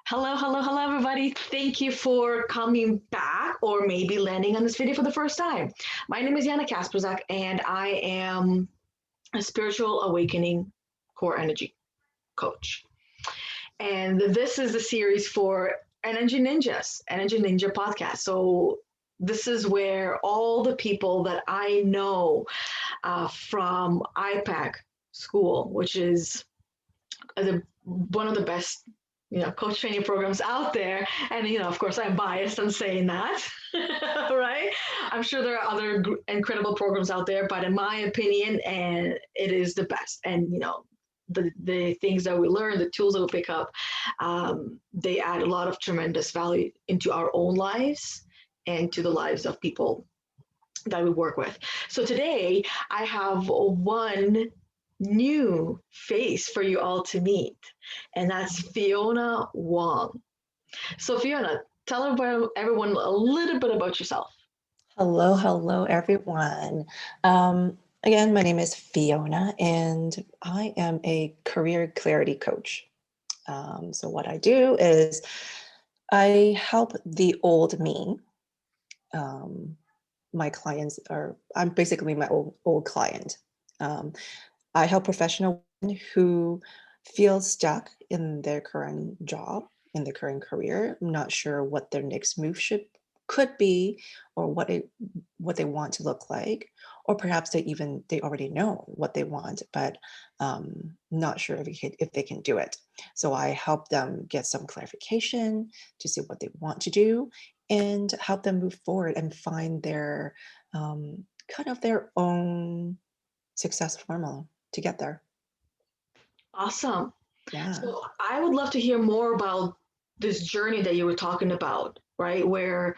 Hello, hello, hello, everybody. Thank you for coming back or maybe landing on this video for the first time. My name is Yana Kasperczak, and I am a spiritual awakening core energy coach. And this is the series for Energy Ninja podcast. So, this is where all the people that I know from IPAC school, which is one of the best coach training programs out there, and of course I'm biased in saying that. Right, I'm sure there are other incredible programs out there, but in my opinion, and it is the best. And the things that we learn, the tools that we pick up, they add a lot of tremendous value into our own lives and to the lives of people that we work with. So today I have one new face for you all to meet, and that's Fiona Wong. So, Fiona, tell everyone a little bit about yourself. Hello, everyone. Again, my name is Fiona, and I am a career clarity coach. So, what I do is I help the old me. My clients I'm basically my old client. Um, I help professional women who feel stuck in their current job, in their current career, not sure what their next move could be, or what they want to look like, or perhaps they already know what they want, but not sure if they can do it. So I help them get some clarification to see what they want to do, and help them move forward and find their kind of their own success formula to get there. Awesome. Yeah. So, I would love to hear more about this journey that you were talking about, right? Where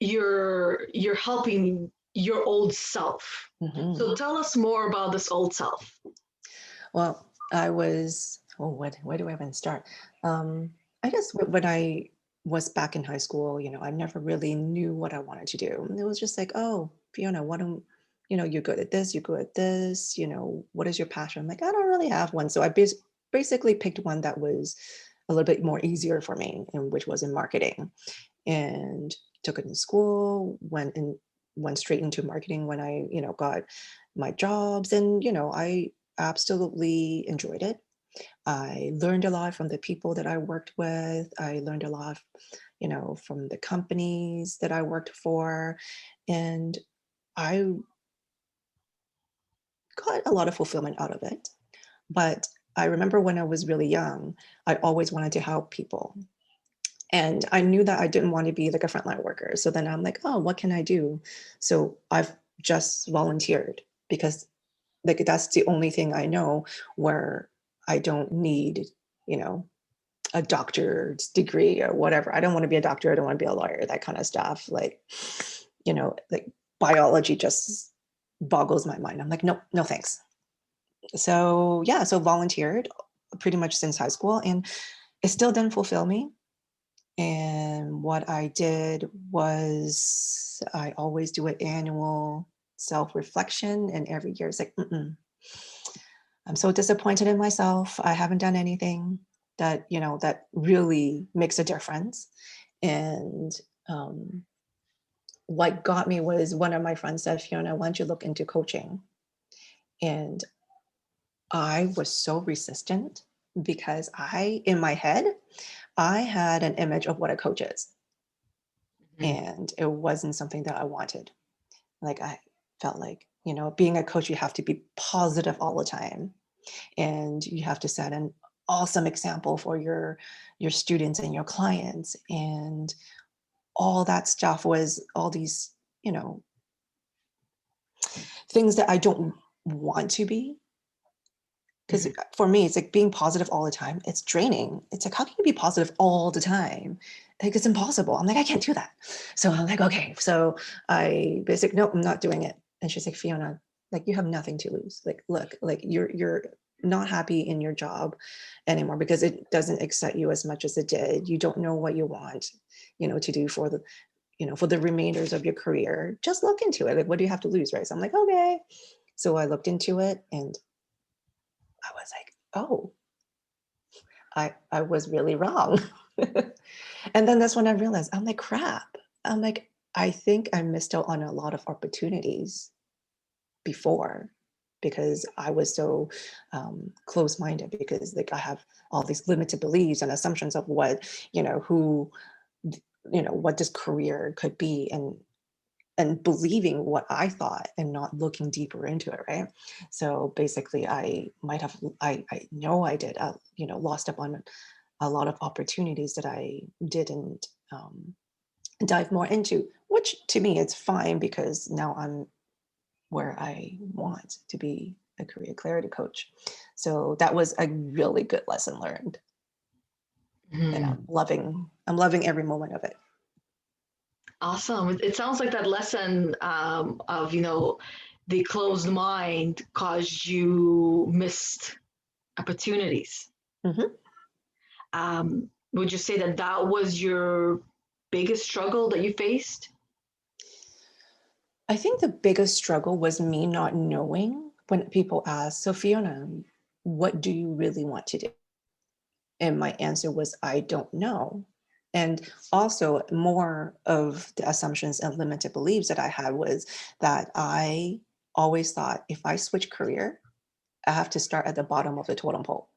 you're helping your old self. Hmm. So, tell us more about this old self. Well, where do I even start? I guess when I was back in high school, I never really knew what I wanted to do. It was just like, oh, Fiona, why don't, you're good at this, you're good at this, what is your passion? I'm like, I don't really have one. So I basically picked one that was a little bit more easier for me, and which was in marketing, and took it in school, went straight into marketing when I, got my jobs, and, I absolutely enjoyed it. I learned a lot from the people that I worked with. I learned a lot, from the companies that I worked for. And I got a lot of fulfillment out of it. But I remember when I was really young, I always wanted to help people. And I knew that I didn't want to be like a frontline worker. So then I'm like, oh, what can I do? So I've just volunteered, because like that's the only thing I know where I don't need, you know, a doctor's degree or whatever. I don't want to be a doctor. I don't want to be a lawyer, that kind of stuff. Like biology just boggles my mind. I'm like, no, no, thanks. So yeah, so volunteered pretty much since high school, and it still didn't fulfill me. And what I did was I always do an annual self-reflection, and every year it's like, I'm so disappointed in myself. I haven't done anything that really makes a difference. And um, what got me was one of my friends said, Fiona, why don't you look into coaching? And I was so resistant, because in my head, I had an image of what a coach is. Mhm. And it wasn't something that I wanted. Like I felt like, being a coach, you have to be positive all the time, and you have to set an awesome example for your students and your clients, and all that stuff was all these, things that I don't want to be. Because Mhm. for me, it's like being positive all the time. It's draining. It's like, how can you be positive all the time? Like, it's impossible. I'm like, I can't do that. So I'm like, okay. So I basically, no, I'm not doing it. And she's like, Fiona, like you have nothing to lose. Like, look, like you're not happy in your job anymore because it doesn't excite you as much as it did. You don't know what you want, to do for the remainders of your career. Just look into it. Like, what do you have to lose, right? So I'm like, okay. So I looked into it, and I was like, oh, I was really wrong. And then that's when I realized, I'm like, crap. I'm like, I think I missed out on a lot of opportunities before because I was so close-minded, because like I have all these limited beliefs and assumptions of what, who, what this career could be, and believing what I thought and not looking deeper into it, right? So basically, I know I did, lost up on a lot of opportunities that I didn't dive more into, which to me it's fine because now I'm where I want to be, a career clarity coach. So that was a really good lesson learned, and Mhm. I'm loving every moment of it. Awesome. It sounds like that lesson of, the closed mind caused you missed opportunities. Mhm. Would you say that that was your biggest struggle that you faced? I think the biggest struggle was me not knowing when people ask, so Fiona, what do you really want to do? And my answer was, I don't know. And also, more of the assumptions and limited beliefs that I had was that I always thought if I switch career, I have to start at the bottom of the totem pole.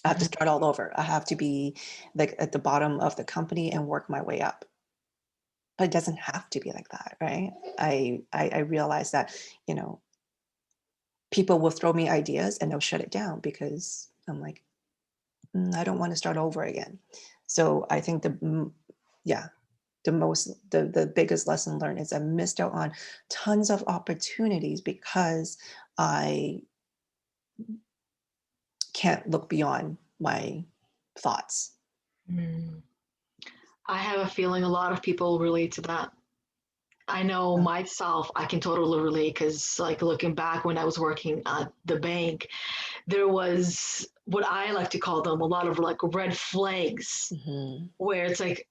I have to Mhm. start all over. I have to be like at the bottom of the company and work my way up. But it doesn't have to be like that, right? I realized that, you know, people will throw me ideas and they'll shut it down because I'm like, I don't want to start over again. So I think yeah, the biggest lesson learned is I missed out on tons of opportunities because I can't look beyond my thoughts. Mm. I have a feeling a lot of people relate to that. I know Uh, myself, I can totally relate because, like, looking back when I was working at the bank, there was what I like to call them a lot of like red flags mhm. where it's like,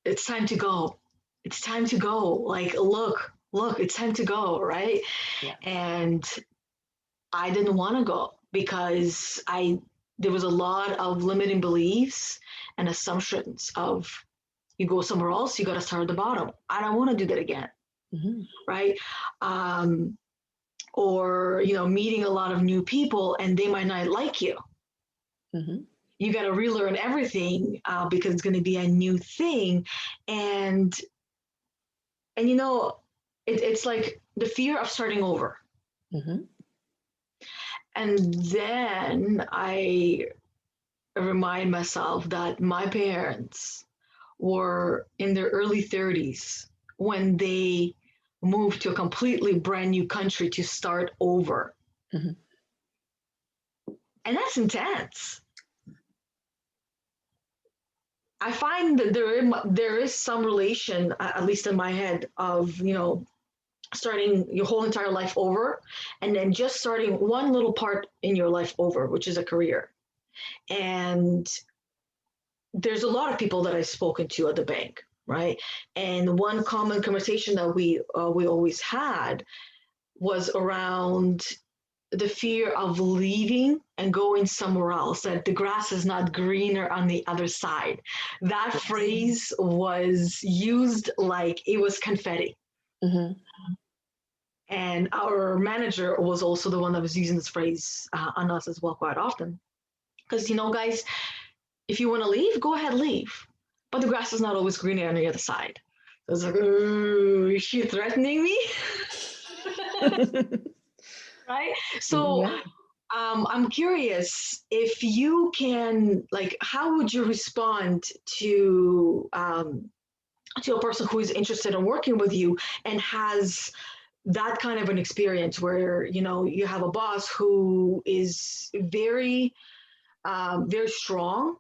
it's time to go. It's time to go. Like, look, it's time to go, right? Yeah. And I didn't want to go because there was a lot of limiting beliefs and assumptions of you go somewhere else, you got to start at the bottom. I don't want to do that again, Mhm. right? Um, or meeting a lot of new people and they might not like you. Mhm. You got to relearn everything because it's going to be a new thing, and it's like the fear of starting over. Mhm. And then I remind myself that my parents were in their early 30s when they moved to a completely brand new country to start over. Mhm. And that's intense. I find that there is some relation, at least in my head, of starting your whole entire life over, and then just starting one little part in your life over, which is a career. And there's a lot of people that I've spoken to at the bank, right? And one common conversation that we always had was around the fear of leaving and going somewhere else, that the grass is not greener on the other side. That Yes. phrase was used like it was confetti. Mhm. And our manager was also the one that was using this phrase on us as well quite often. Because, guys, if you want to leave, go ahead, leave. But the grass is not always greener on the other side. So it's like, ooh, is she threatening me? Right? So Yeah. I'm curious if you can, like, how would you respond to a person who is interested in working with you and has that kind of an experience where you have a boss who is very strong,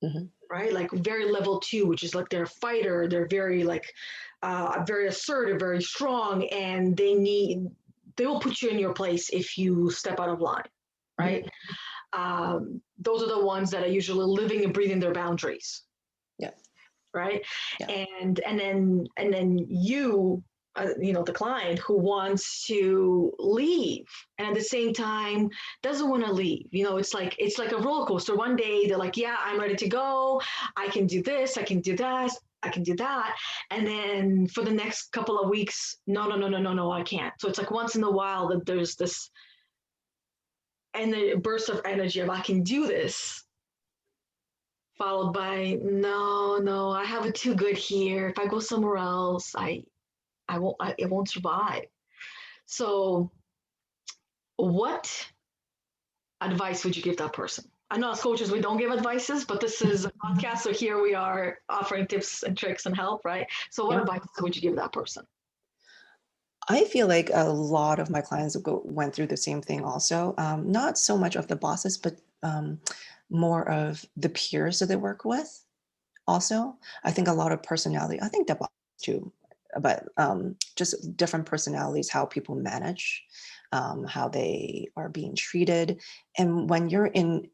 Mhm. right? Like very level two, which is like they're a fighter. They're very like very assertive, very strong, and they will put you in your place if you step out of line, Mhm. right? Those are the ones that are usually living and breathing their boundaries, Yeah. right? Yeah. And then you. the client who wants to leave and at the same time doesn't want to leave. It's like a roller coaster. One day they're like, yeah, I'm ready to go, I can do this, I can do that, I can do that. And then for the next couple of weeks, no, no, no, no, no, no, I can't. So it's like once in a while that there's this and the burst of energy of I can do this, followed by no, no, I have it too good here. If I go somewhere else, it won't survive. So, what advice would you give that person? I know as coaches we don't give advices, but this is a podcast, so here we are offering tips and tricks and help, right? So, what Yeah. advice would you give that person? I feel like a lot of my clients went through the same thing also. Not so much of the bosses, but more of the peers that they work with. Also, I think a lot of personality, I think the boss too, but just different personalities, how people manage, how they are being treated. And when you're in,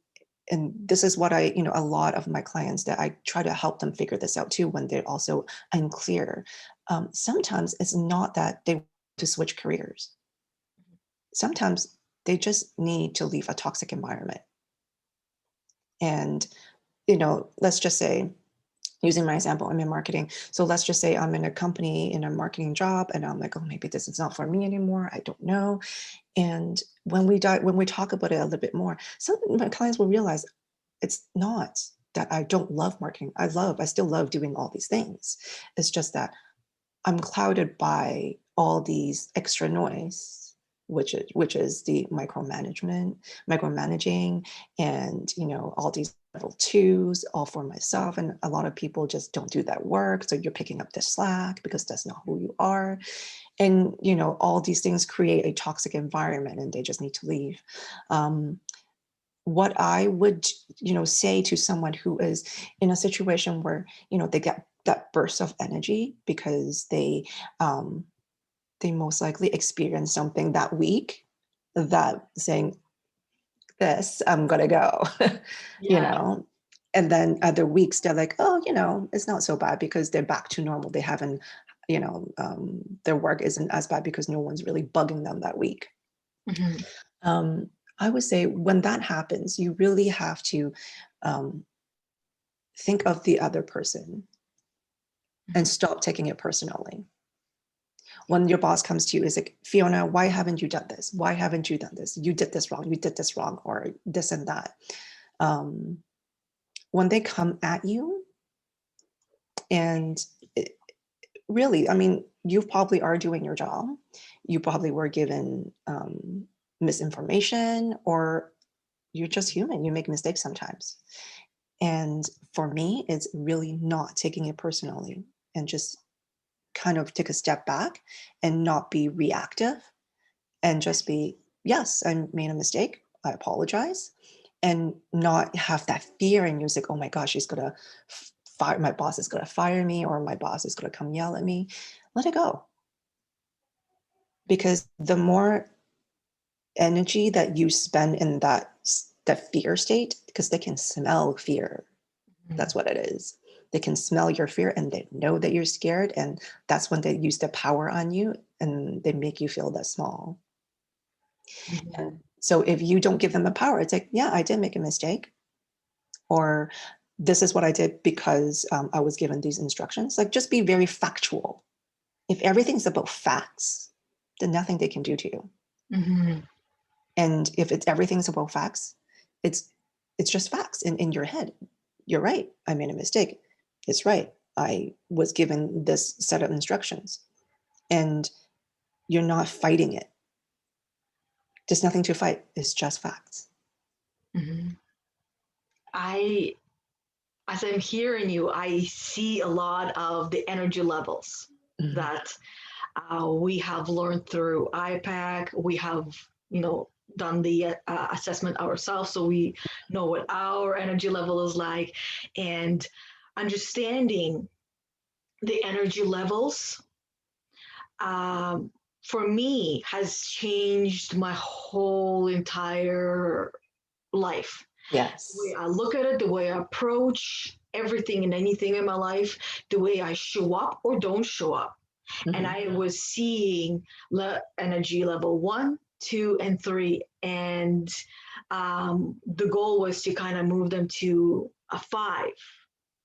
and this is what a lot of my clients that I try to help them figure this out too, when they're also unclear. Sometimes it's not that they want to switch careers. Sometimes they just need to leave a toxic environment. And, let's just say, using my example, I'm in marketing. So let's just say I'm in a company in a marketing job and I'm like, oh, maybe this is not for me anymore. I don't know. And when we talk about it a little bit more, some of my clients will realize it's not that I don't love marketing. I still love doing all these things. It's just that I'm clouded by all these extra noise, which is the micromanaging, and all these level twos, all for myself. And a lot of people just don't do that work. So you're picking up the slack because that's not who you are. And all these things create a toxic environment, and they just need to leave. What I would say to someone who is in a situation where they get that burst of energy because they most likely experienced something that week, that saying, this, I'm gonna go. you Yeah. know and then other weeks they're like, oh, it's not so bad because they're back to normal. They haven't, their work isn't as bad because no one's really bugging them that week. Mhm. um, I would say when that happens, you really have to um, think of the other person and stop taking it personally. When your boss comes to you, is like, Fiona, why haven't you done this? Why haven't you done this? You did this wrong. You did this wrong, or this and that. Um, when they come at you, and really, I mean, you probably are doing your job. You probably were given misinformation, or you're just human. You make mistakes sometimes. And for me, it's really not taking it personally, and just kind of take a step back and not be reactive, and just be, yes, I made a mistake. I apologize. And not have that fear in you. It's like, oh my gosh, she's going to fire, my boss is going to fire me, or my boss is going to come yell at me. Let it go. Because the more energy that you spend in that fear state, because they can smell fear. That's what it is. They can smell your fear, and they know that you're scared. And that's when they use the power on you, and they make you feel that small. And so if you don't give them the power, it's like, yeah, I did make a mistake, or this is what I did because I was given these instructions. Like, just be very factual. If everything's about facts, then nothing they can do to you. Mm-hmm. And if everything's about facts, it's just facts in your head. You're right. I made a mistake. It's right. I was given this set of instructions, and you're not fighting it. There's nothing to fight. It's just facts. Mm-hmm. As I'm hearing you, I see a lot of the energy levels Mhm. that we have learned through IPAC. We have, done the assessment ourselves, so we know what our energy level is like, and understanding the energy levels um, for me has changed my whole entire life. The way Yes. I look at it, the way I approach everything and anything in my life, the way I show up or don't show up. And I was seeing energy level 1, 2, and 3. And the goal was to kind of move them to a 5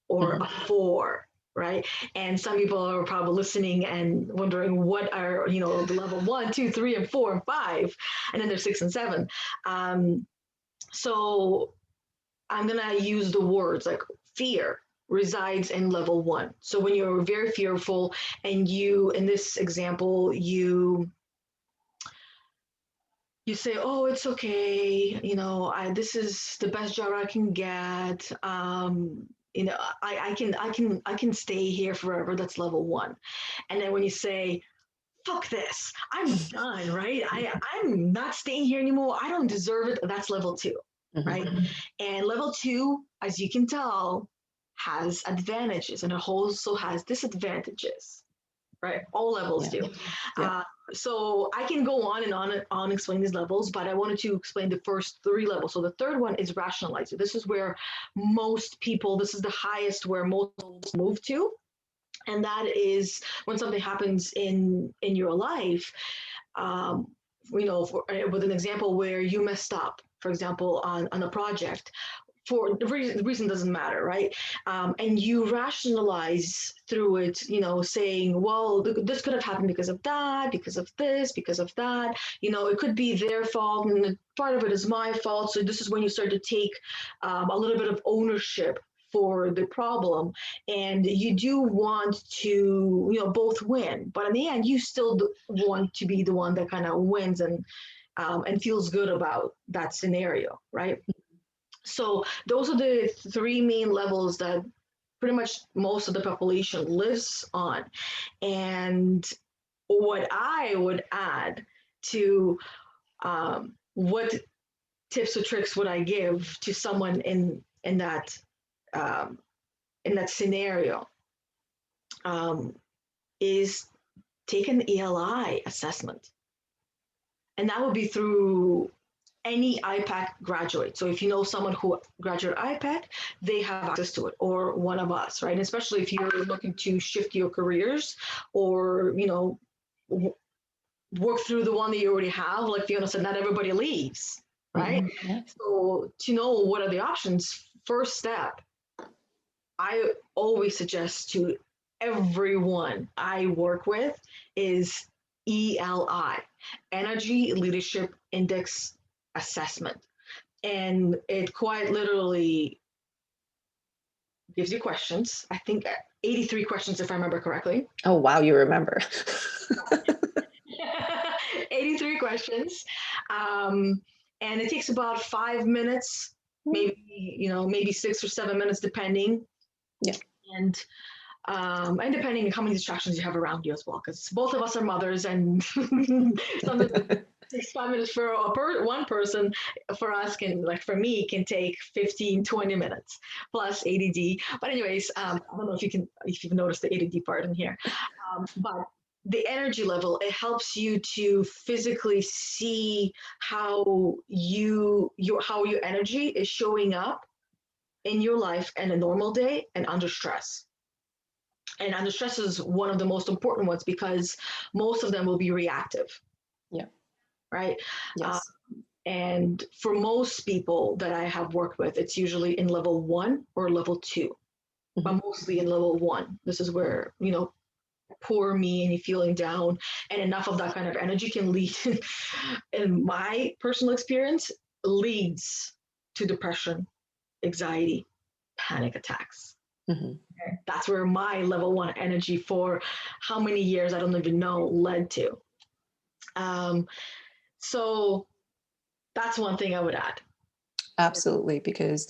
or a 4, right? And some people are probably listening and wondering what are, the level 1, 2, 3, and 4, and 5, and then there's 6 and 7. So I'm going to use the words like fear resides in level 1. So when you're very fearful and you, in this example, you say, oh, it's okay, this is the best job I can get. I can stay here forever. That's level 1. And then when you say, fuck this, I'm done, right? I'm not staying here anymore. I don't deserve it. That's level 2, right? And level 2, as you can tell, has advantages and it also has disadvantages, right? All levels do. Yeah. So I can go on and on explain these levels, but I wanted to explain the first 3 levels. So the third one is rationalizer. This is where most people, this is the highest where most move to. And that is when something happens in your life, with an example where you messed up, for example, on a project, for the reason doesn't matter, right? And you rationalize through it, saying, well, this could have happened because of that, because of this, because of that. It could be their fault, and part of it is my fault. So this is when you start to take a little bit of ownership for the problem, and you do want to, both win, but in the end, you still want to be the one that kind of wins and feels good about that scenario, right? So those are the 3 main levels that pretty much most of the population lives on. And what I would add to what tips or tricks would I give to someone in that scenario is take an ELI assessment, and that would be through any IPAC graduate. So if you know someone who graduated IPAC, they have access to it, or one of us, right? And especially if you're looking to shift your careers or, work through the one that you already have. Like Fiona said, not everybody leaves, right? So to know what are the options, first step, I always suggest to everyone I work with is ELI, Energy Leadership Index Assessment. And it quite literally gives you questions. I think 83 questions, if I remember correctly. Oh, wow, you remember. 83 questions. And it takes about 5 minutes, maybe 6 or 7 minutes, depending. Yeah. And depending on how many distractions you have around you as well, because both of us are mothers, and sometimes it takes 5 minutes for one person. For us, for me, can take 15, 20 minutes plus ADD. But anyways, I don't know if you've noticed the ADD part in here, but the energy level, it helps you to physically see how your energy is showing up in your life in a normal day and under stress. And under stress is one of the most important ones because most of them will be reactive. Yeah. Right? Yes. And for most people that I have worked with, it's usually in level 1 or level 2, but mostly in level 1. This is where, poor me and you're feeling down, and enough of that kind of energy can lead, in my personal experience, leads to depression, anxiety, panic attacks. That's where my level 1 energy for how many years, I don't even know, led to. So that's one thing I would add. Absolutely, because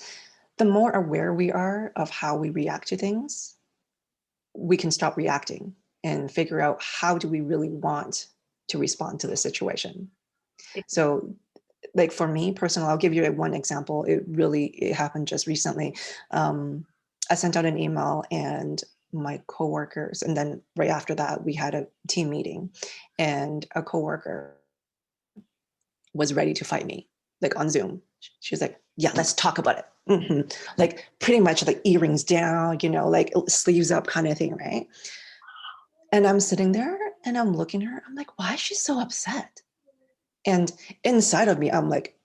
the more aware we are of how we react to things, we can stop reacting and figure out how do we really want to respond to the situation. So like for me personally, I'll give you one example. It happened just recently. I sent out an email and my coworkers, and then right after that we had a team meeting, and a coworker was ready to fight me, like on Zoom. She was like, yeah, let's talk about it. Like pretty much like earrings down, like sleeves up kind of thing, right? And I'm sitting there and I'm looking at her. I'm like, why is she so upset? And inside of me, I'm like,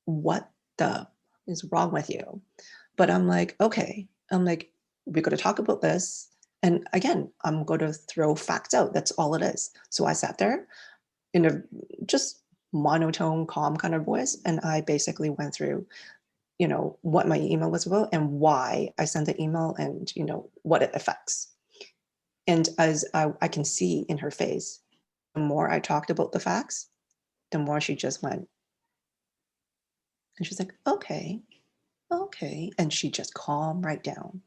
what the is wrong with you? But I'm like, okay. I'm like, we're going to talk about this. And again, I'm going to throw facts out. That's all it is. So I sat there in a just monotone, calm kind of voice. And I basically went through, what my email was about and why I sent the email and, what it affects. And as I can see in her face, the more I talked about the facts, the more she just went, and she's like, okay, okay. And she just calmed right down.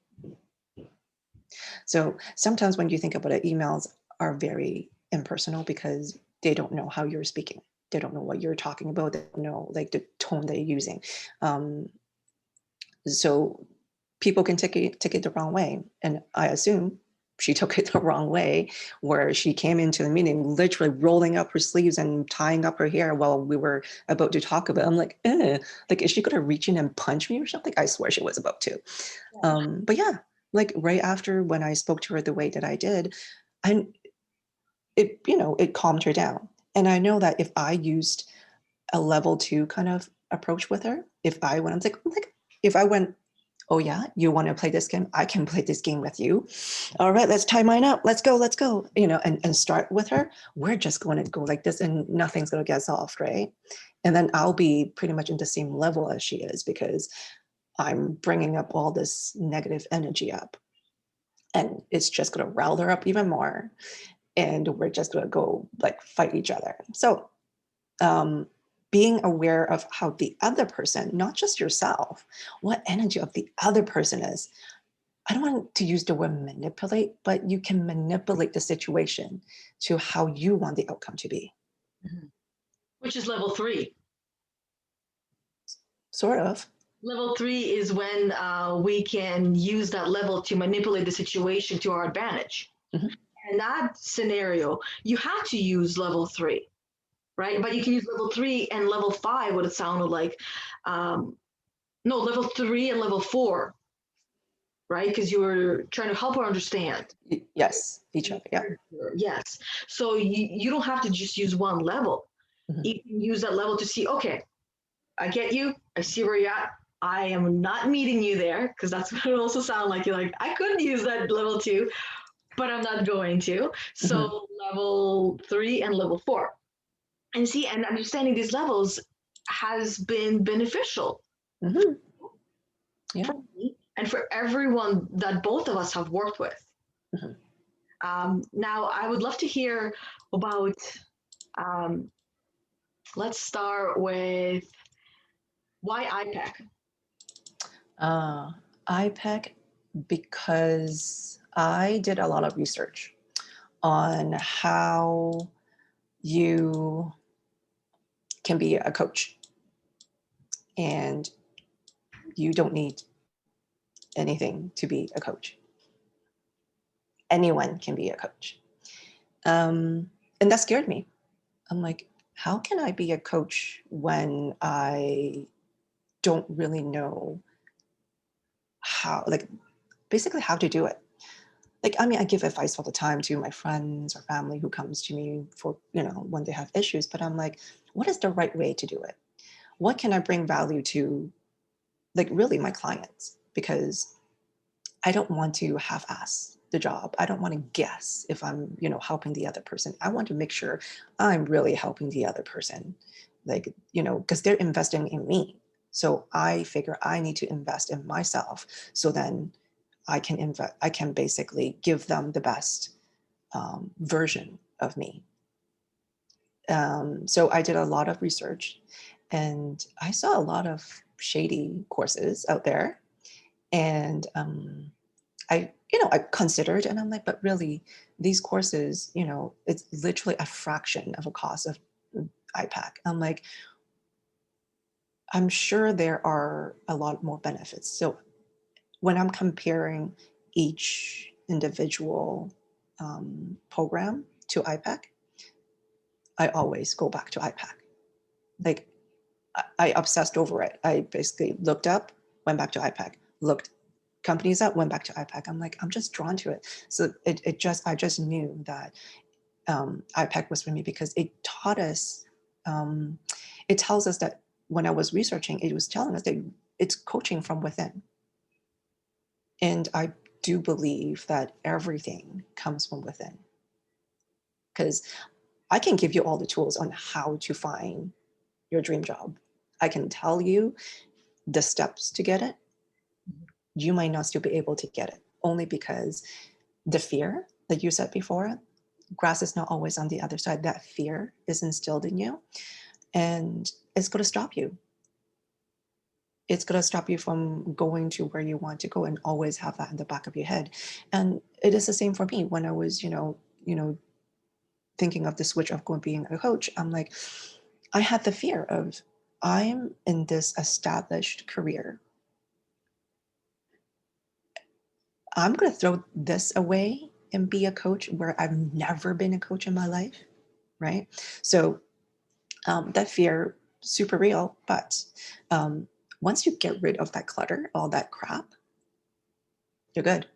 So sometimes when you think about it, emails are very impersonal because they don't know how you're speaking. They don't know what you're talking about. They don't know like the tone they're using. Um, so people can take it the wrong way. And I assume she took it the wrong way, where she came into the meeting literally rolling up her sleeves and tying up her hair while we were about to talk about it. I'm like, like, is she going to reach in and punch me or something? I swear she was about to. But yeah, like right after when I spoke to her the way that I did, and it calmed her down. And I know that if I used a level 2 kind of approach with her, if I went, if I went, oh yeah, you want to play this game? I can play this game with you. All right, let's tie mine up. Let's go, and start with her. We're just going to go like this and nothing's going to get solved, right? And then I'll be pretty much in the same level as she is because I'm bringing up all this negative energy up. And it's just going to rile her up even more. And we're just going to go like fight each other. So um, being aware of how the other person, not just yourself, what energy of the other person is. I don't want to use the word manipulate, but you can manipulate the situation to how you want the outcome to be. Mhm. Which is level 3. Sort of. Level 3 is when we can use that level to manipulate the situation to our advantage. Mhm. In that scenario, you have to use level 3, right? But you can use level 3 and level 5, what it sounded like. No, level 3 and level 4, right? Because you were trying to help her understand. Yes, each other. Yeah. Yes. So you don't have to just use one level. Mhm. You can use that level to see, okay, I get you. I see where you're at. I am not meeting you there because that's what it also sound like. You're like, I could use that level 2, but I'm not going to. Mhm. So level 3 and level 4. And see, and understanding these levels has been beneficial Mhm. Yeah. for me and for everyone that both of us have worked with. Mhm. Now, I would love to hear about, um, let's start with why IPEC? IPEC, because I did a lot of research on how you can be a coach and you don't need anything to be a coach. Anyone can be a coach. And that scared me. I'm like, how can I be a coach when I don't really know how, like, basically how to do it? Like, I mean, I give advice all the time to my friends or family who comes to me for, when they have issues, but I'm like, what is the right way to do it? What can I bring value to, like, really my clients? Because I don't want to half-ass the job. I don't want to guess if I'm, helping the other person. I want to make sure I'm really helping the other person, like, because they're investing in me. So I figure I need to invest in myself. So then I can invest. I can basically give them the best version of me. So I did a lot of research, and I saw a lot of shady courses out there, and I considered, and I'm like, but really, these courses, it's literally a fraction of a cost of IPAC. I'm like, I'm sure there are a lot more benefits. So when I'm comparing each individual program to IPAC, I always go back to IPAC. Like I obsessed over it. I basically looked up, went back to IPAC, looked, companies that went back to IPAC, I'm like, I'm just drawn to it. So I just knew that IPAC was for me because it taught us, it tells us that when I was researching, it was telling us that it's coaching from within. And I do believe that everything comes from within. Because I can give you all the tools on how to find your dream job. I can tell you the steps to get it. You might not still be able to get it, only because the fear, like you said before, grass is not always on the other side. That fear is instilled in you, and it's going to stop you. It's going to stop you from going to where you want to go, and always have that in the back of your head. And it is the same for me when I was, thinking of the switch of going being a coach. I'm like, I had the fear of, I'm in this established career. I'm going to throw this away and be a coach where I've never been a coach in my life, right? So that fear, super real. But once you get rid of that clutter, all that crap, you're good.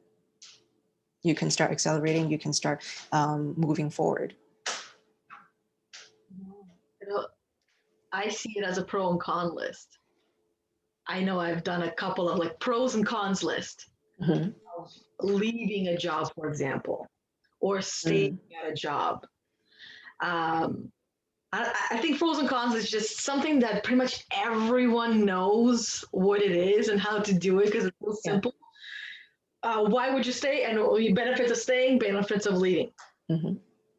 You can start accelerating. You can start moving forward. I see it as a pro and con list. I know I've done a couple of like pros and cons list Mm-hmm. of leaving a job, for example, or staying at a job. I think pros and cons is just something that pretty much everyone knows what it is and how to do it because it's so simple. Why would you stay? And benefits of staying, benefits of leaving,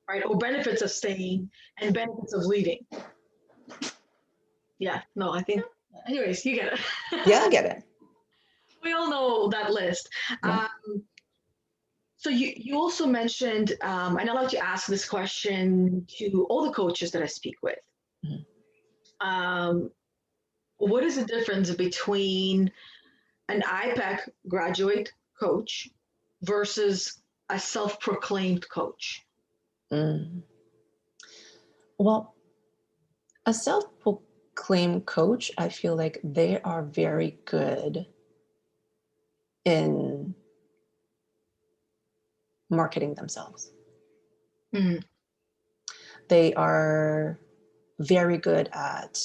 right? Or benefits of staying and benefits of leaving. Yeah, no, I think, anyways, you get it. Yeah, I get it. We all know that list. Yeah. So you also mentioned, and I like to ask this question to all the coaches that I speak with. What is the difference between an IPAC graduate coach versus a self-proclaimed coach? Well, a self-proclaimed coach, I feel like they are very good in marketing themselves. They are very good at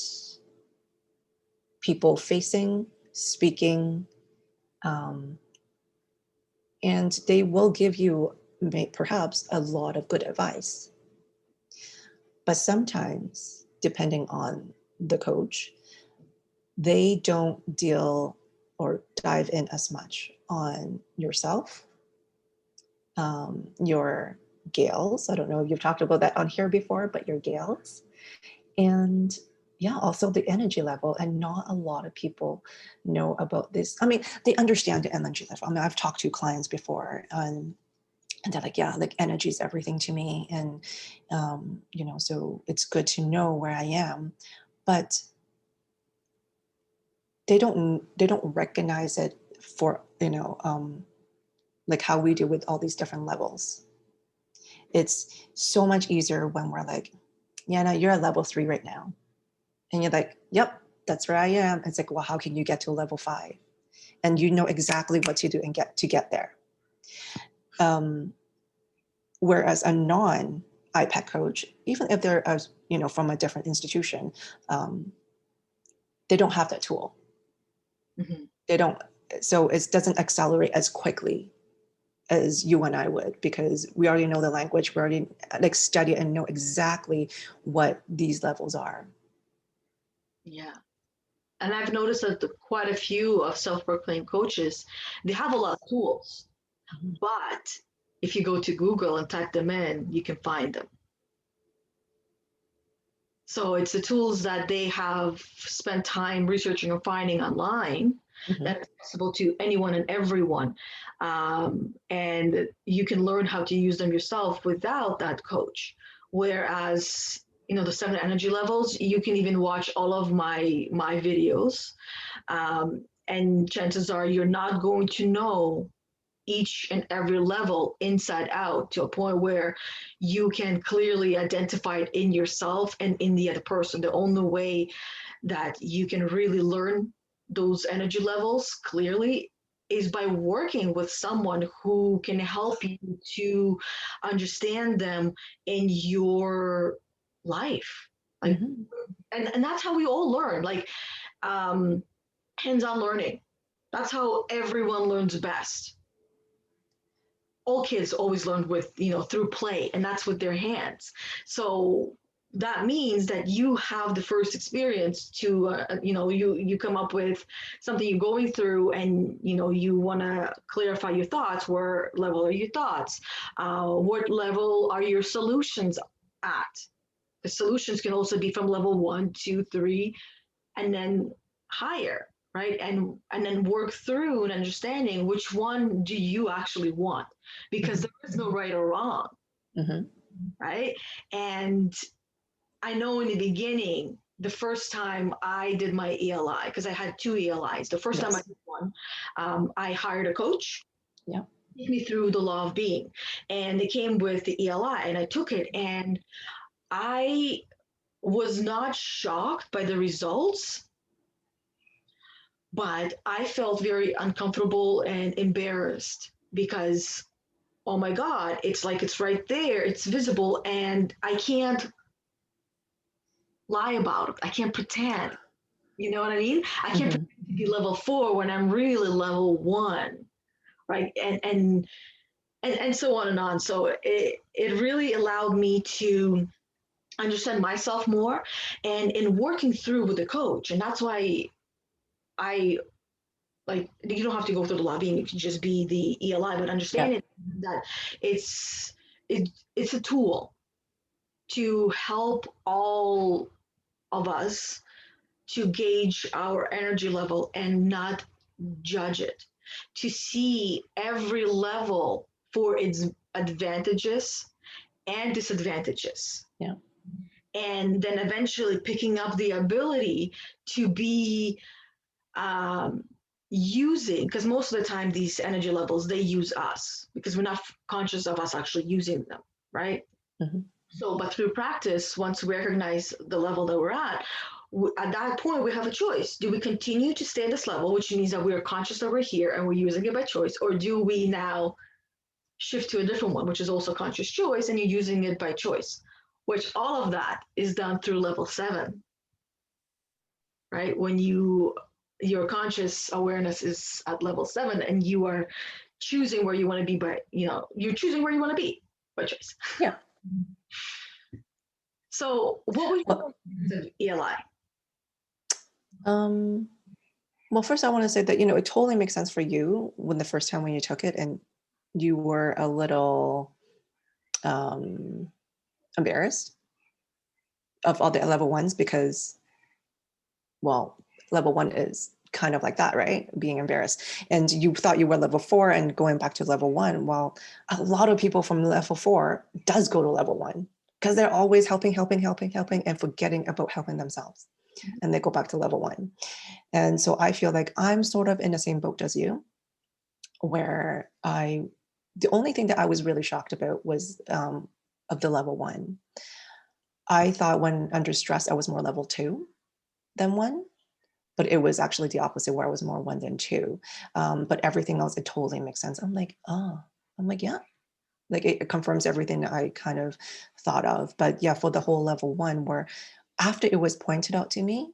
people facing, speaking, and they will give you perhaps a lot of good advice. But sometimes, depending on the coach, they don't deal or dive in as much on yourself, your gales. I don't know if you've talked about that on here before, but your gales. And yeah, also the energy level. And not a lot of people know about this. I mean, they understand the energy level. I mean, I've talked to clients before and they're like, yeah, like energy is everything to me. And, so it's good to know where I am, but they don't recognize it for, like how we do with all these different levels. It's so much easier when we're like, Yana, you're at level 3 right now. And you're like, yep, that's where I am. It's like, well, how can you get to level 5? And you know exactly what to do and get there. Whereas a non-IPAC coach, even if they're from a different institution, they don't have that tool. They don't, so it doesn't accelerate as quickly as you and I would, because we already know the language, we already like study and know exactly what these levels are. Yeah. And I've noticed that quite a few of self-proclaimed coaches, they have a lot of tools, but if you go to Google and type them in, you can find them. So it's the tools that they have spent time researching or finding online that are accessible to anyone and everyone. And you can learn how to use them yourself without that coach. Whereas, the 7 energy levels, you can even watch all of my videos. And chances are you're not going to know each and every level inside out to a point where you can clearly identify it in yourself and in the other person. The only way that you can really learn those energy levels clearly is by working with someone who can help you to understand them in your life. Like, Hmm. and that's how we all learn, like um, hands-on learning. That's how everyone learns best. All kids always learn with, through play, and that's with their hands. So that means that you have the first experience to, you come up with something you're going through, and you want to clarify your thoughts. Where level are your thoughts? What level are your solutions at? The solutions can also be from level 1, 2, 3, and then higher, right? And then work through and understanding which one do you actually want, because Hmm. there is no right or wrong, Hmm. right? And I know in the beginning, the first time I did my ELI, because I had two ELIs. The first time I Yes. did one, I hired a coach, Yeah. take me through the law of being, and it came with the ELI, and I took it, and I was not shocked by the results, but I felt very uncomfortable and embarrassed because, oh my God, it's like it's right there, it's visible, and I can't lie about it. I can't pretend. You know what I mean? I can't Hmm. pretend to be level 4 when I'm really level 1, right? And so on and on. So it really allowed me to understand myself more, and in working through with the coach, and that's why I like, you don't have to go through the lobbying, you can just be the ELI, but Yeah. understanding that it's it's a tool to help all of us to gauge our energy level and not judge it, to see every level for its advantages and disadvantages, Yeah. and then eventually picking up the ability to be um, using, because most of the time these energy levels, they use us because we're not conscious of us actually using them, right? Hmm. So but through practice, once we recognize the level that we're at that point we have a choice. Do we continue to stay at this level, which means that we are conscious that we're here and we're using it by choice, or do we now shift to a different one, which is also conscious choice, and you're using it by choice, which all of that is done through level 7, right? When your conscious awareness is at level 7 and you are choosing where you want to be, by you're choosing where you want to be by choice. Yeah. So what was Well, your ELI? um, well, first I want to say that, it totally makes sense for you when the first time when you took it and you were a little um, embarrassed of all the level ones because, well, level one is kind of like that, right? Being embarrassed. And you thought you were level 4 and going back to level 1. Well, a lot of people from level 4 does go to level 1 because they're always helping, and forgetting about helping themselves. And they go back to level 1. And so I feel like I'm sort of in the same boat as you, where the only thing that I was really shocked about was of the level 1. I thought when under stress, I was more level 2 than 1, but it was actually the opposite where I was more 1 than 2. But everything else, it totally makes sense. I'm like, yeah, like it confirms everything that I kind of thought of. But yeah, for the whole level 1, where after it was pointed out to me,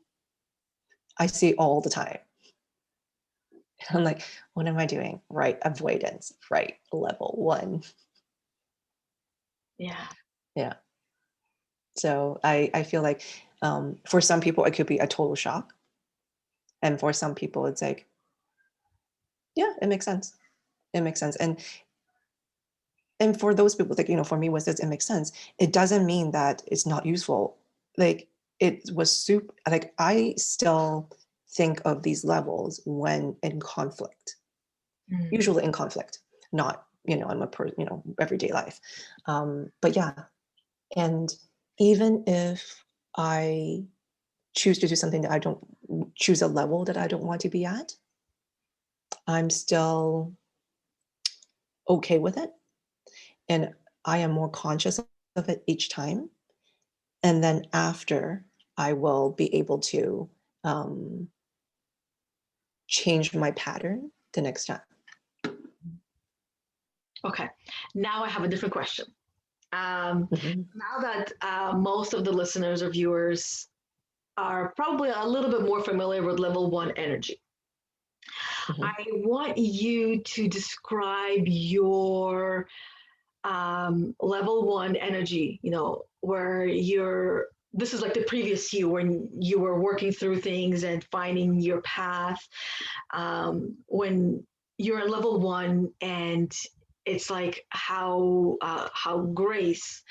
I see all the time. I'm like, what am I doing? Right, avoidance, right, level 1. Yeah. Yeah. So I feel like for some people it could be a total shock, and for some people it's like, yeah, it makes sense. It makes sense. And for those people, like, for me, was this, it makes sense. It doesn't mean that it's not useful. Like, it was super, like, I still think of these levels when in conflict, Mm. usually in conflict, not, in everyday life. But yeah. And even if I choose to do something that I don't choose a level that I don't want to be at, I'm still okay with it. And I am more conscious of it each time. And then after, I will be able to um, change my pattern the next step. Okay, now I have a different question. Mhm. Now that most of the listeners or viewers are probably a little bit more familiar with level one energy, Mhm. I want you to describe your level one energy, where this is like the previous you when you were working through things and finding your path. When you're in level one, and it's like how Grace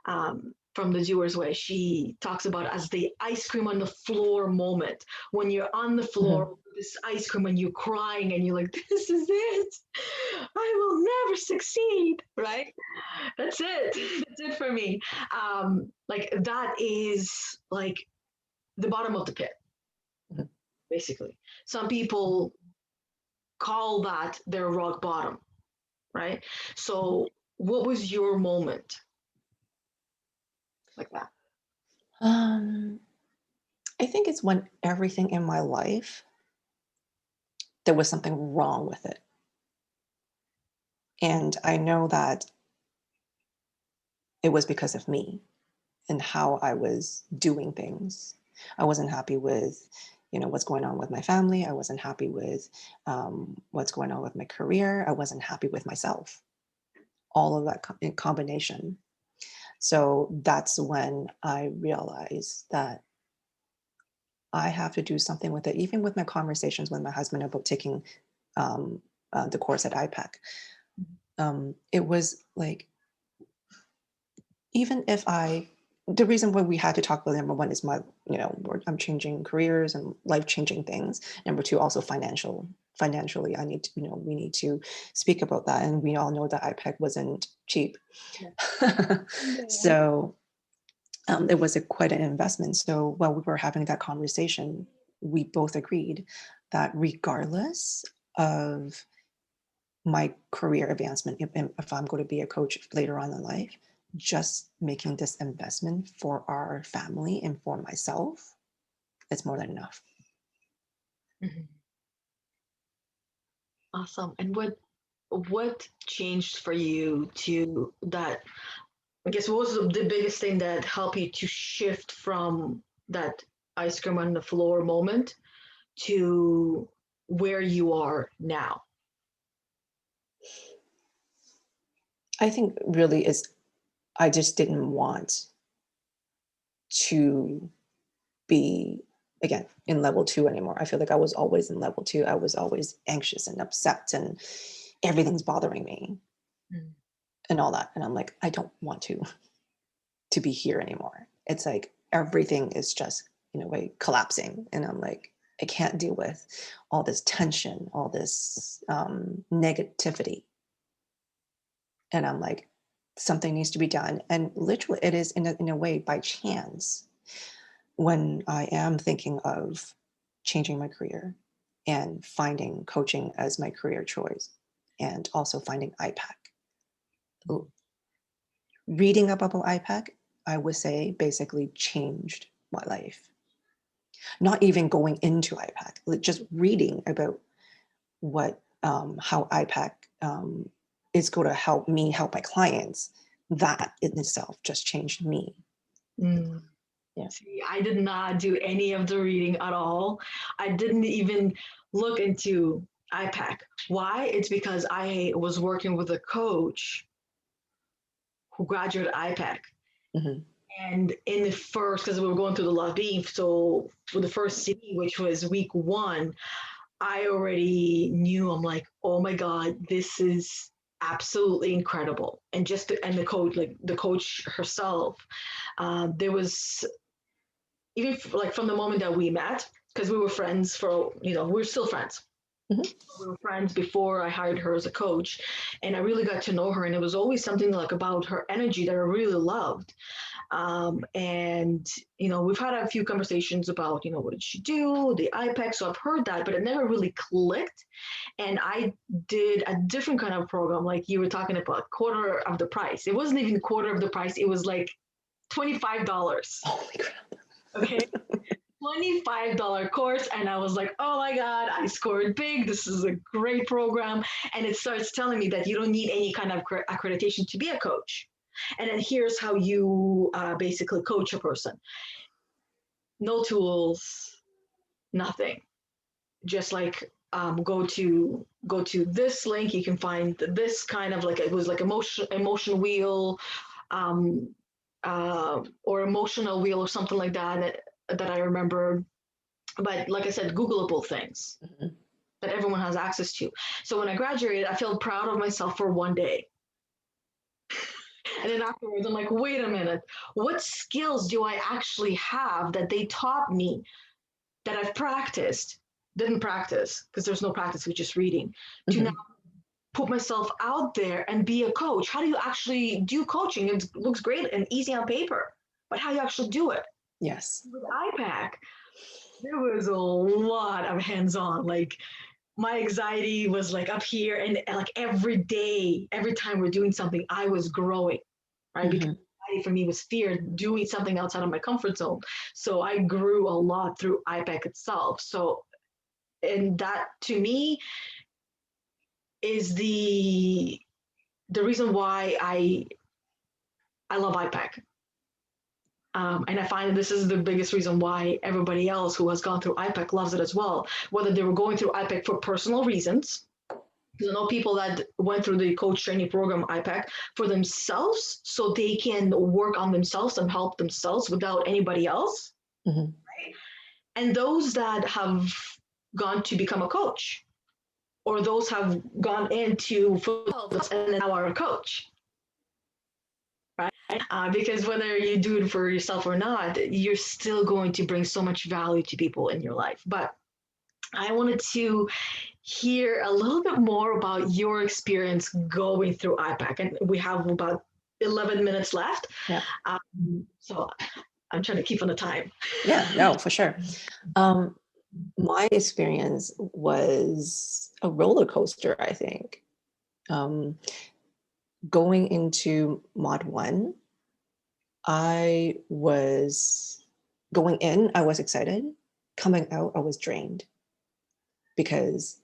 from the Doer's Way, she talks about as the ice cream on the floor moment, when you're on the floor Mhm. with this ice cream and you're crying and you're like, this is it. I will never succeed, right? That's it. That's it for me. Like that is like the bottom of the pit, Mhm. basically. Some people call that their rock bottom, right? So what was your moment like that? Um, I think it's when everything in my life, there was something wrong with it. And I know that it was because of me and how I was doing things. I wasn't happy with, what's going on with my family. I wasn't happy with what's going on with my career. I wasn't happy with myself. All of that in combination. So that's when I realized that I have to do something with it. Even with my conversations with my husband about taking um, the course at IPAC, it was like, even if the reason why we had to talk about number one is I'm changing careers and life changing things. Number two, also financially, I need to, we need to speak about that. And we all know that IPEC wasn't cheap. Yeah. So it was quite an investment. So while we were having that conversation, we both agreed that regardless of my career advancement, if I'm going to be a coach later on in life, just making this investment for our family and for myself, it's more than enough. Mhm. Awesome. And what changed for you to that? I guess what was the biggest thing that helped you to shift from that ice cream on the floor moment to where you are now? I think really is I just didn't want to be again in level two anymore. I feel like I was always in level two. I was always anxious and upset and everything's bothering me Mm. and all that. And I'm like, I don't want to be here anymore. It's like everything is just in a way collapsing. And I'm like, I can't deal with all this tension, all this negativity. And I'm like, something needs to be done. And literally, it is in a way by chance when I am thinking of changing my career and finding coaching as my career choice and also finding IPAC. Reading about IPAC, I would say basically changed my life. Not even going into IPAC, like just reading about how IPAC is going to help me help my clients. That in itself just changed me. Mm. Yeah. See, I did not do any of the reading at all. I didn't even look into IPAC. Why? It's because I was working with a coach who graduated IPAC. Mm-hmm. And in the first, because we were going through the love beef, so for the first city, which was week one, I already knew. I'm like, oh my god, this is absolutely incredible. And and the coach, like the coach herself, there was even like from the moment that we met, because we were friends for we're still friends. Mm-hmm. We were friends before I hired her as a coach, and I really got to know her. And it was always something like about her energy that I really loved. And we've had a few conversations about what did she do, the IPEC. So I've heard that, but it never really clicked. And I did a different kind of program, like you were talking about, quarter of the price. It wasn't even quarter of the price. It was like $25. Holy crap. Okay. $25 course, and I was like, oh my God, I scored big. This is a great program. And it starts telling me that you don't need any kind of accreditation to be a coach. And then here's how you basically coach a person. No tools, nothing. Just like go to this link. You can find this kind of like, it was like emotion wheel, um, or emotional wheel or something like that I remember. But like I said, Googleable things Mhm. that everyone has access to. So when I graduated, I felt proud of myself for one day. And then afterwards, I'm like, wait a minute, what skills do I actually have that they taught me that I've practiced, didn't practice because there's no practice with just reading, to now Mhm. put myself out there and be a coach? How do you actually do coaching? It looks great and easy on paper, but how do you actually do it? Yes. With IPAC, there was a lot of hands-on. Like my anxiety was like up here, and like every day, every time we're doing something, I was growing, right? Because Mhm. anxiety for me was fear doing something outside of my comfort zone. So I grew a lot through IPAC itself. So, and that to me is the reason why I love IPAC. And I find this is the biggest reason why everybody else who has gone through IPAC loves it as well. Whether they were going through IPAC for personal reasons, because I know people that went through the coach training program IPAC for themselves, so they can work on themselves and help themselves without anybody else, Mhm. and those that have gone to become a coach, or those have gone into and now are a coach, right? Because whether you do it for yourself or not, you're still going to bring so much value to people in your life. But I wanted to hear a little bit more about your experience going through IPAC. And we have about 11 minutes left. Yeah. So I'm trying to keep on the time. Yeah. No, for sure. Um, my experience was a roller coaster, I think. Um, going into Mod 1, I was going in, I was excited. Coming out, I was drained because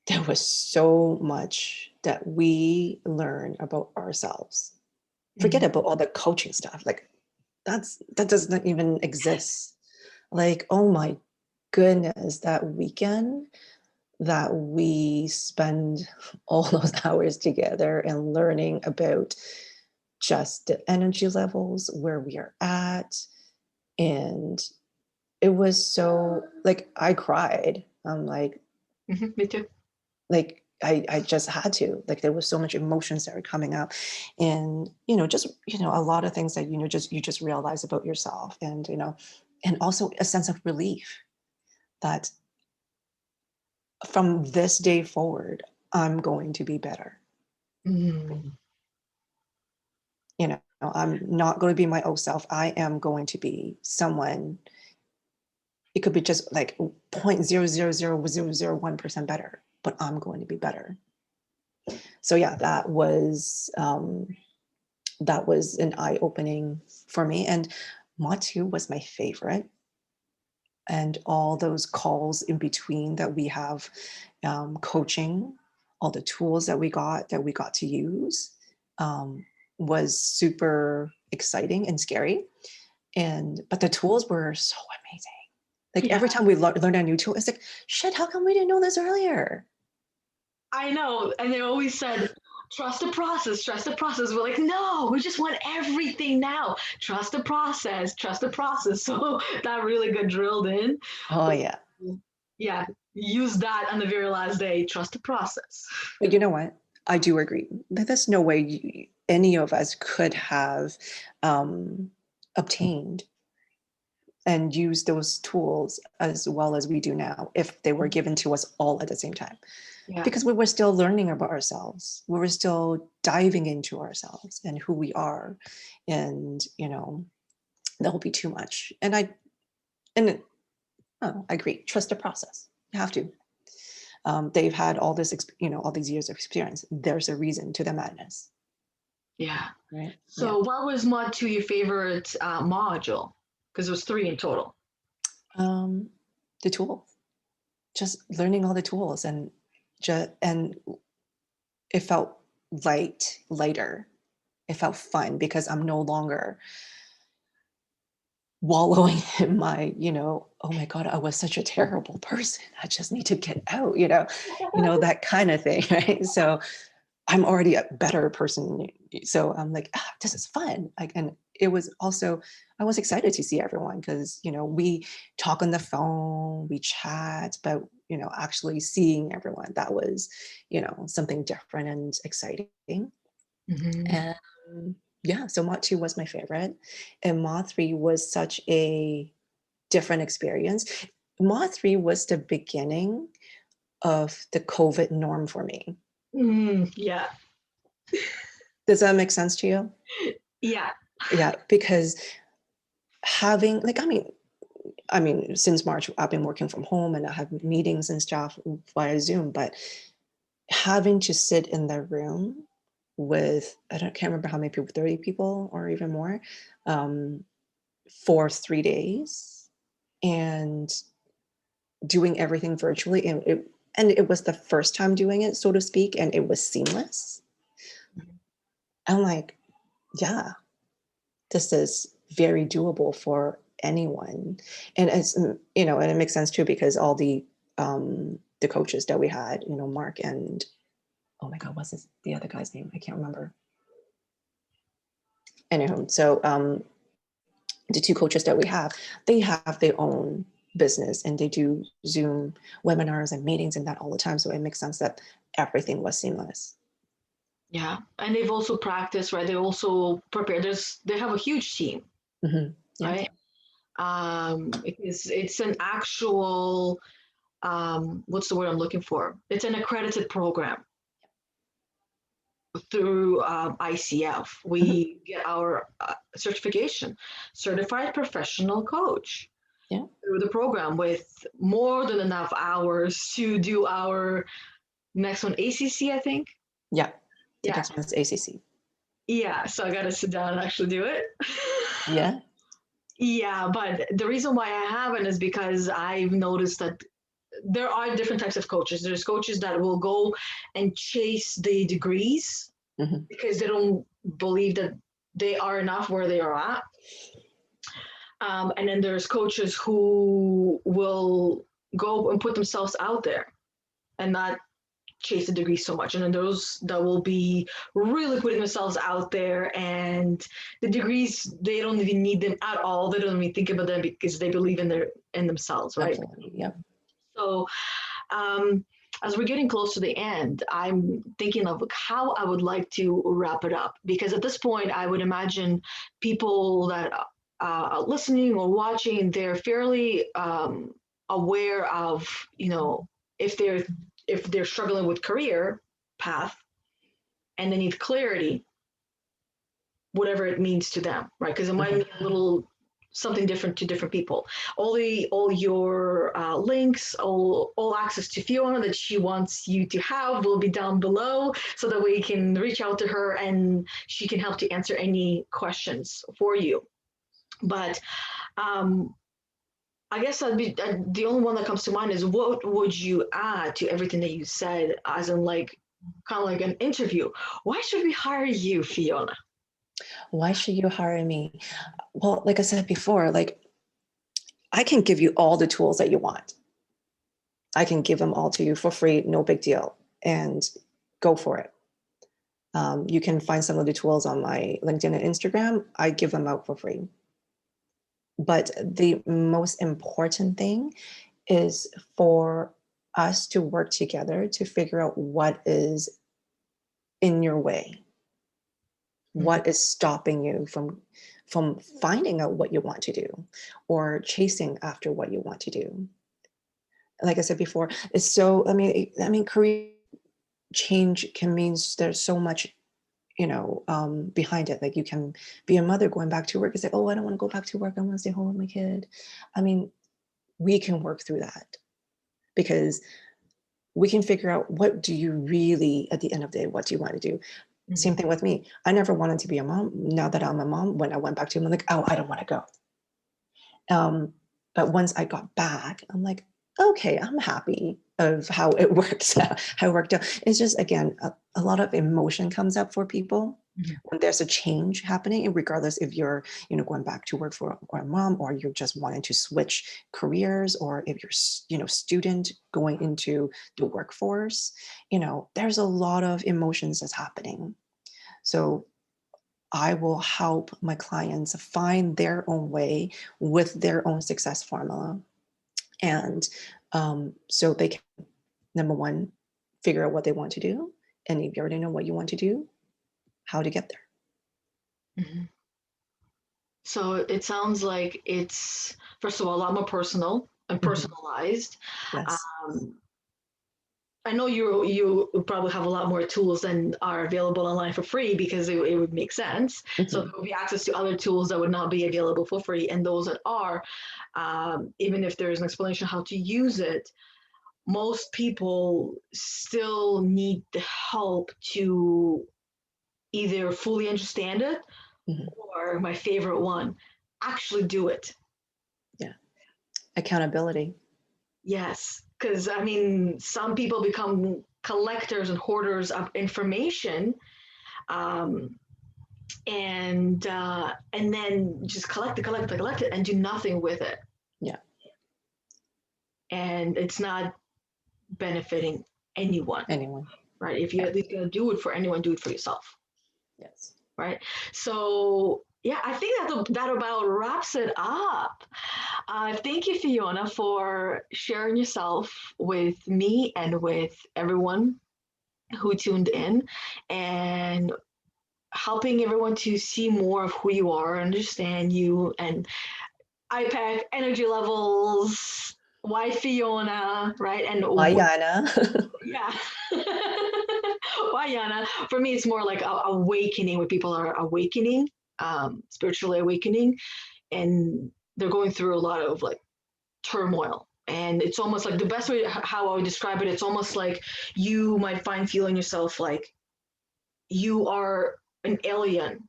there was so much that we learn about ourselves. Forget Mm-hmm. about all the coaching stuff. Like that doesn't even exist. Like, oh my goodness, that weekend that we spend all those hours together and learning about just the energy levels, where we are at. And it was so like I cried. I'm Mm-hmm. Me too. like I just had to. Like there was so much emotions that were coming up. And just a lot of things that you just realize about yourself, and and also a sense of relief that from this day forward, I'm going to be better. Mm-hmm. I'm not going to be my old self. I am going to be someone. It could be just like 0.0000001% better, but I'm going to be better. So yeah, that was an eye opening for me. And Mod 2 was my favorite. And all those calls in between that we have, coaching, all the tools that we got to use, um, was super exciting and scary. But the tools were so amazing. Like Yeah, every time we learned a new tool, it's like, shit, how come we didn't know this earlier? I know. And they always said, trust the process, trust the process. We're like, no, we just want everything now. Trust the process, trust the process. So that really got drilled in. Oh yeah. Yeah, use that on the very last day. Trust the process. But you know what? I do agree. There's no way any of us could have, um, obtained and used those tools as well as we do now if they were given to us all at the same time. Yeah. Because we were still learning about ourselves. We were still diving into ourselves and who we are. And, that will be too much. And I agree. Trust the process. You have to. They've had all this, all these years of experience. There's a reason to the madness, Yeah. right? Yeah. So what was mod two your favorite module? Because it was three in total. Um, the tools, just learning all the tools, and it felt lighter. It felt fun because I'm no longer wallowing in my, oh my God, I was such a terrible person. I just need to get out, that kind of thing, right? So I'm already a better person. So I'm like, this is fun. Like, and it was also, I was excited to see everyone because, we talk on the phone, we chat, but, actually seeing everyone, that was, something different and exciting. Mhm. And yeah, so Mod 2 was my favorite. And Mod 3 was such a different experience. Mod 3 was the beginning of the COVID norm for me. Yeah. Does that make sense to you? Yeah. Yeah, because having like I mean since March I've been working from home and I have meetings and stuff via Zoom, but having to sit in the room with can't remember how many people, 30 people or even more, um, for 3 days and doing everything virtually, and it was the first time doing it, so to speak, and it was seamless. I'm like, yeah, this is very doable for anyone. And and it makes sense too because all the coaches that we had, Mark and, oh my God, what's the other guy's name? I can't remember. Anywho, so the two coaches that we have, they have their own business and they do Zoom webinars and meetings and that all the time. So it makes sense that everything was seamless. Yeah. And they've also practiced, right? They also prepare. They have a huge team, Hmm. Yeah. right? It's an actual what's the word I'm looking for? It's an accredited program through ICF. Hmm. We get our certification, certified professional coach, Yeah. through the program with more than enough hours to do our next one, ACC, I think. Yeah. The Yeah. next one is ACC. Yeah. So I got to sit down and actually do it. Yeah. Yeah. But the reason why I haven't is because I've noticed that there are different types of coaches. There's coaches that will go and chase the degrees Hmm. because they don't believe that they are enough where they are at. And then there's coaches who will go and put themselves out there and not chase the degree so much. And then those that will be really putting themselves out there, and the degrees, they don't even need them at all. They don't even think about them because they believe in themselves, right? Absolutely. Yep. So um, as we're getting close to the end, I'm thinking of how I would like to wrap it up, because at this point, I would imagine people that are listening or watching, they're fairly aware of, if they're if they're struggling with career path and they need clarity, whatever it means to them, right? Because it might Hmm. mean a little something different to different people. All your links, all access to Fiona that she wants you to have will be down below, so that way you can reach out to her and she can help to answer any questions for you. But um, I guess the only one that comes to mind is, what would you add to everything that you said, as in like kind of like an interview? Why should we hire you, Fiona? Why should you hire me? Well, like I said before, like I can give you all the tools that you want. I can give them all to you for free, no big deal, and go for it. You can find some of the tools on my LinkedIn and Instagram. I give them out for free. But the most important thing is for us to work together to figure out what is in your way, Mhm. what is stopping you from finding out what you want to do or chasing after what you want to do. Like I said before, it's so career change can mean there's so much behind it. Like you can be a mother going back to work and say, oh, I don't want to go back to work, I want to stay home with my kid. I mean, we can work through that because we can figure out, what do you really, at the end of the day, what do you want to do? Same Mhm. thing with me. I never wanted to be a mom. Now that I'm a mom, when I went back to him, I'm like, oh, I don't want to go. But once I got back, I'm like, okay, I'm happy of how it works out, how it worked out. It's just, again, a lot of emotion comes up for people Mhm. when there's a change happening, and regardless if you're, going back to work for a mom, or you're just wanting to switch careers, or if you're, student going into the workforce, there's a lot of emotions that's happening. So I will help my clients find their own way with their own success formula. And so they can, number one, figure out what they want to do. And if you already know what you want to do, how to get there. Mhm. So it sounds like it's, first of all, a lot more personal and Mhm. personalized. Yes. Um, I know you probably have a lot more tools than are available online for free because it would make sense. So there Mhm. would be access to other tools that would not be available for free, and those that are, even if there's an explanation how to use it, most people still need the help to either fully understand it Mhm. or my favorite one, actually do it. Yeah. Accountability. Yes, because I mean, some people become collectors and hoarders of information, um, and then just collect it, and do nothing with it, Yeah. and it's not benefiting anyone, Anyone. right? If you're Yeah. at least gonna do it for anyone, do it for yourself, Yes. right? So yeah, I think that about wraps it up. Thank you, Fiona, for sharing yourself with me and with everyone who tuned in, and helping everyone to see more of who you are, understand you, and IPEC, energy levels, why Fiona, right? And Why, what, Yana? yeah. Why Yana? For me, it's more like a awakening, where people are awakening, spiritually awakening, and they're going through a lot of like turmoil. And it's almost like, the best way how I would describe it, it's almost like you might find feeling yourself like you are an alien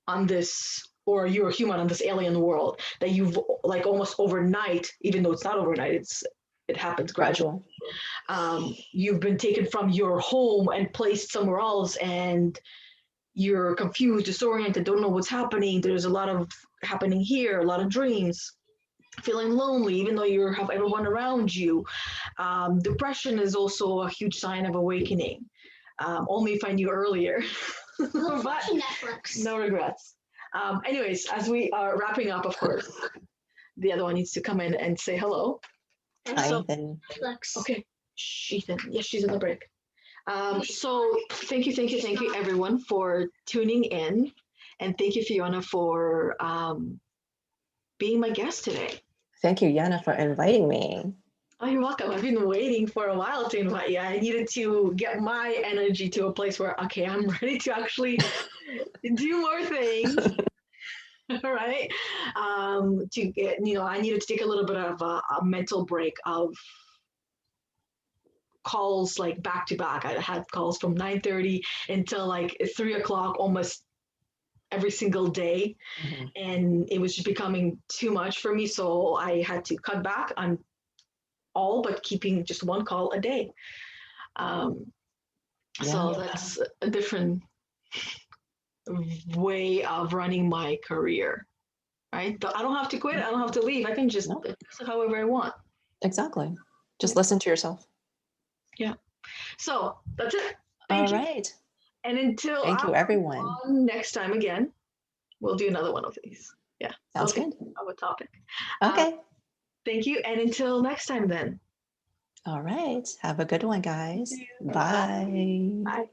on this, or you're a human on this alien world, that you've like almost overnight, even though it's not overnight, it happens gradually. Gradual. You've been taken from your home and placed somewhere else, and you're confused, disoriented, don't know what's happening. There's a lot of happening here, a lot of dreams, feeling lonely even though you have everyone around you. Depression is also a huge sign of awakening. Only if I knew earlier. But Netflix. No regrets. Anyways, as we are wrapping up, of course, the other one needs to come in and say hello. Hi, So, Ethan. Netflix. Okay. Shh, Ethan. Yes, she's in the break. So thank you, everyone, for tuning in, and thank you, Fiona, for being my guest today. Thank you, Yana, for inviting me. Oh, you're welcome. I've been waiting for a while to invite you. I needed to get my energy to a place where, okay, I'm ready to actually do more things. All right. To get, I needed to take a little bit of a mental break of calls like back to back. I had calls from 9:30 until like 3 o'clock almost every single day. Mhm. And it was just becoming too much for me. So I had to cut back on all but keeping just one call a day. Um, so Yeah. that's a different way of running my career, right? I don't have to quit. I don't have to leave. I can just No, do it however I want. exactly. Just Yeah. listen to yourself. Yeah. So that's it. All Thank you. right. And until Thank you, I'm everyone. on next time again, we'll do another one of these. Yeah. I'll Sounds think good. of a topic. Uh, Okay. thank you. And until next time, then. All right. Have a good one, Thank guys. you. Bye. Bye. Bye.